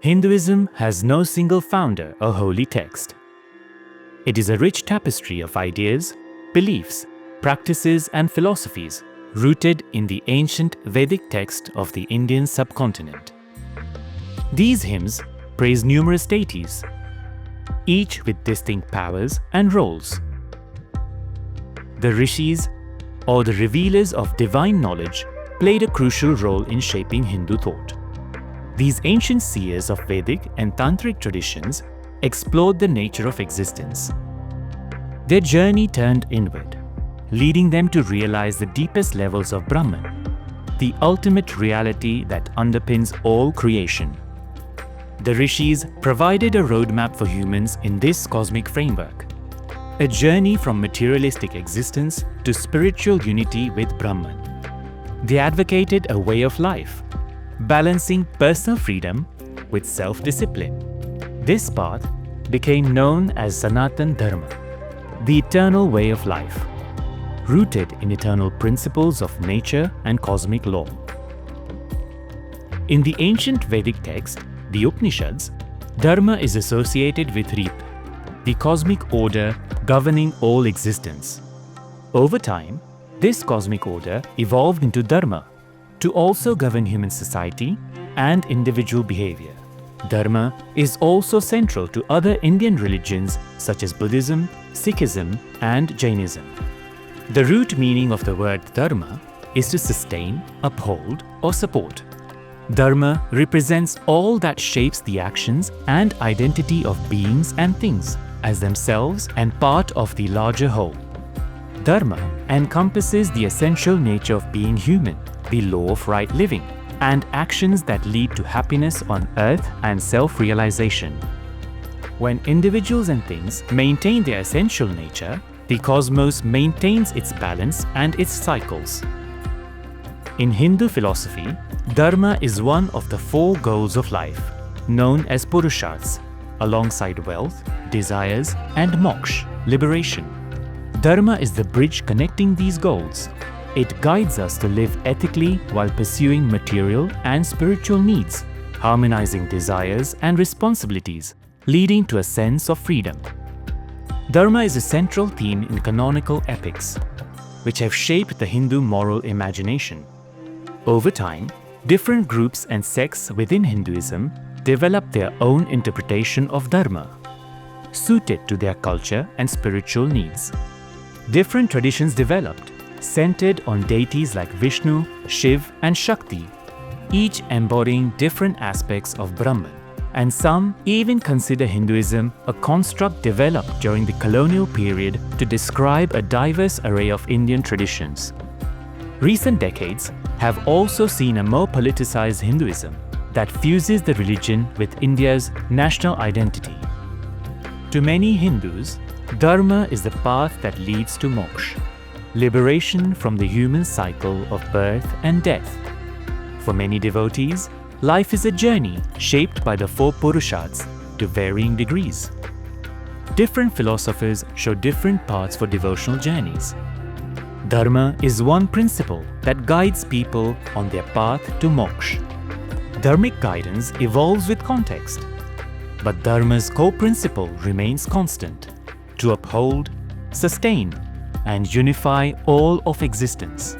Hinduism has no single founder or holy text. It is a rich tapestry of ideas, beliefs, practices and philosophies rooted in the ancient Vedic text of the Indian subcontinent. These hymns praise numerous deities, each with distinct powers and roles. The rishis, or the revealers of divine knowledge, played a crucial role in shaping Hindu thought. These ancient seers of Vedic and Tantric traditions explored the nature of existence. Their journey turned inward, leading them to realize the deepest levels of Brahman, the ultimate reality that underpins all creation. The rishis provided a roadmap for humans in this cosmic framework, a journey from materialistic existence to spiritual unity with Brahman. They advocated a way of life, balancing personal freedom with self-discipline. This path became known as Sanatan Dharma, the eternal way of life, rooted in eternal principles of nature and cosmic law. In the ancient Vedic text, the Upanishads, Dharma is associated with Rit, the cosmic order governing all existence. Over time, this cosmic order evolved into Dharma to also govern human society and individual behavior. Dharma is also central to other Indian religions such as Buddhism, Sikhism, and Jainism. The root meaning of the word Dharma is to sustain, uphold, or support. Dharma represents all that shapes the actions and identity of beings and things as themselves and part of the larger whole. Dharma encompasses the essential nature of being human, the law of right living, and actions that lead to happiness on earth and self-realization. When individuals and things maintain their essential nature, the cosmos maintains its balance and its cycles. In Hindu philosophy, Dharma is one of the four goals of life, known as Purusharths, alongside wealth, desires, and moksha, liberation. Dharma is the bridge connecting these goals. It guides us to live ethically while pursuing material and spiritual needs, harmonizing desires and responsibilities, leading to a sense of freedom. Dharma is a central theme in canonical epics, which have shaped the Hindu moral imagination. Over time, different groups and sects within Hinduism developed their own interpretation of Dharma, suited to their culture and spiritual needs. Different traditions developed, centered on deities like Vishnu, Shiv, and Shakti, each embodying different aspects of Brahman. And some even consider Hinduism a construct developed during the colonial period to describe a diverse array of Indian traditions. Recent decades have also seen a more politicized Hinduism that fuses the religion with India's national identity. To many Hindus, Dharma is the path that leads to moksha, liberation from the human cycle of birth and death. For many devotees, life is a journey shaped by the four Purusharths to varying degrees. Different philosophers show different paths for devotional journeys. Dharma is one principle that guides people on their path to moksha. Dharmic guidance evolves with context, but Dharma's core principle remains constant: to uphold, sustain, and unify all of existence.